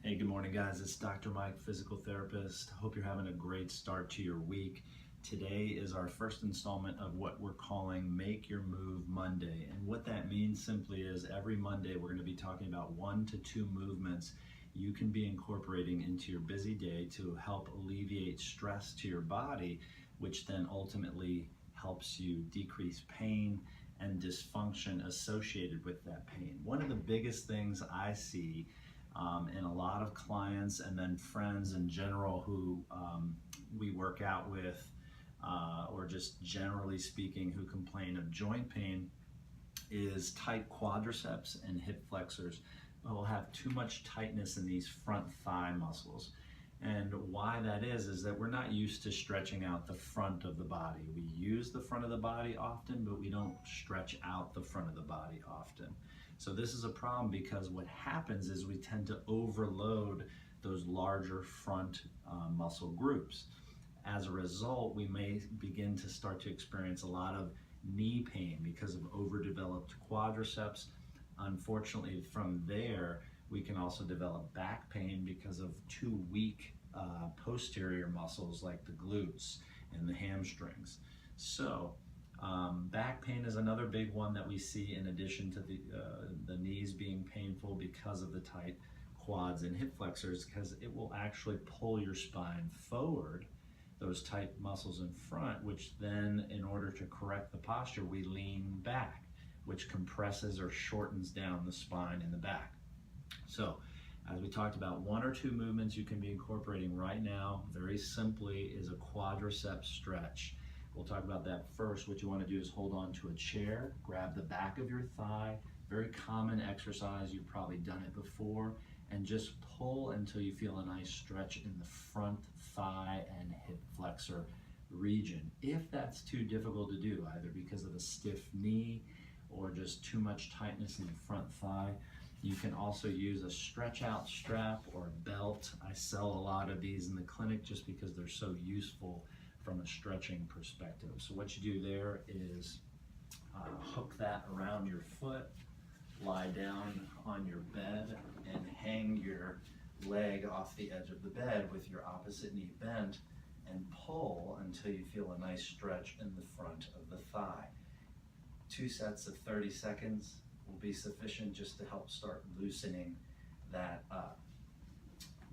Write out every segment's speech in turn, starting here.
Hey, good morning, guys. It's Dr. Mike, physical therapist. Hope you're having a great start to your week. Today is our first installment of what we're calling Make Your Move Monday. And what that means simply is every Monday we're going to be talking about 1 to 2 movements you can be incorporating into your busy day to help alleviate stress to your body, which then ultimately helps you decrease pain and dysfunction associated with that pain. One of the biggest things I see and a lot of clients and then friends in general who we work out with or just generally speaking who complain of joint pain is tight quadriceps and hip flexors. Will have too much tightness in these front thigh muscles. And why that is that we're not used to stretching out the front of the body. We use the front of the body often, but we don't stretch out the front of the body often. So this is a problem because what happens is we tend to overload those larger front muscle groups. As a result, we may begin to start to experience a lot of knee pain because of overdeveloped quadriceps. Unfortunately, from there, we can also develop back pain because of too weak posterior muscles like the glutes and the hamstrings. So back pain is another big one that we see in addition to the knees being painful because of the tight quads and hip flexors, because it will actually pull your spine forward, those tight muscles in front, which then in order to correct the posture, we lean back, which compresses or shortens down the spine in the back. So as we talked about, 1 or 2 movements you can be incorporating right now, very simply, is a quadriceps stretch. We'll talk about that first. What you want to do is hold on to a chair, grab the back of your thigh, very common exercise, you've probably done it before, and just pull until you feel a nice stretch in the front thigh and hip flexor region. If that's too difficult to do, either because of a stiff knee or just too much tightness in the front thigh, you can also use a stretch out strap or a belt. I sell a lot of these in the clinic just because they're so useful from a stretching perspective. So what you do there is hook that around your foot, lie down on your bed, and hang your leg off the edge of the bed with your opposite knee bent and pull until you feel a nice stretch in the front of the thigh. 2 sets of 30 seconds will be sufficient just to help start loosening that up.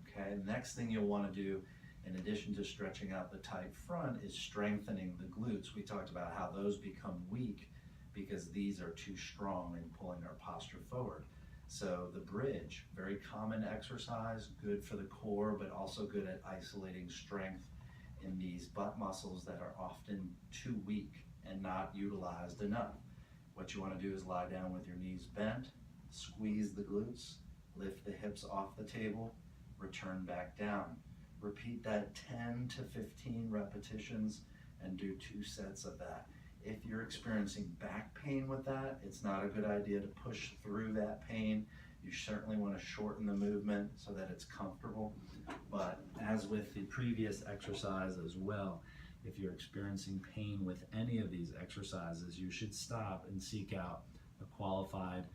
Okay, next thing you'll want to do, in addition to stretching out the tight front, is strengthening the glutes. We talked about how those become weak because these are too strong in pulling our posture forward. So the bridge, very common exercise, good for the core, but also good at isolating strength in these butt muscles that are often too weak and not utilized enough. What you want to do is lie down with your knees bent, squeeze the glutes, lift the hips off the table, return back down. Repeat that 10 to 15 repetitions and do 2 sets of that. If you're experiencing back pain with that, it's not a good idea to push through that pain. You certainly want to shorten the movement so that it's comfortable. But as with the previous exercise as well, if you're experiencing pain with any of these exercises, you should stop and seek out a qualified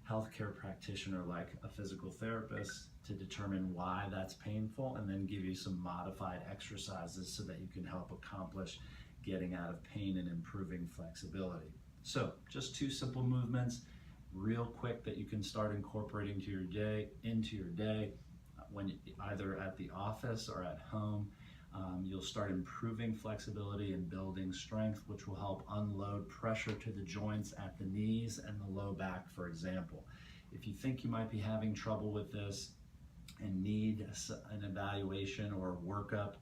healthcare practitioner like a physical therapist to determine why that's painful and then give you some modified exercises so that you can help accomplish getting out of pain and improving flexibility. So just 2 simple movements, real quick, that you can start incorporating into your day when either at the office or at home. You'll start improving flexibility and building strength, which will help unload pressure to the joints at the knees and the low back, for example. If you think you might be having trouble with this and need an evaluation or a workup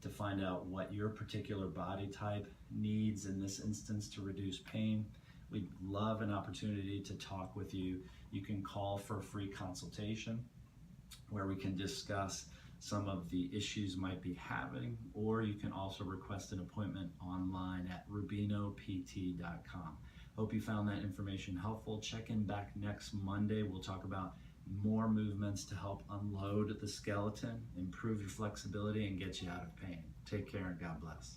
to find out what your particular body type needs in this instance to reduce pain, we'd love an opportunity to talk with you. You can call for a free consultation where we can discuss some of the issues you might be having, or you can also request an appointment online at rubinopt.com. Hope you found that information helpful. Check in back next Monday. We'll talk about more movements to help unload the skeleton, improve your flexibility, and get you out of pain. Take care and God bless.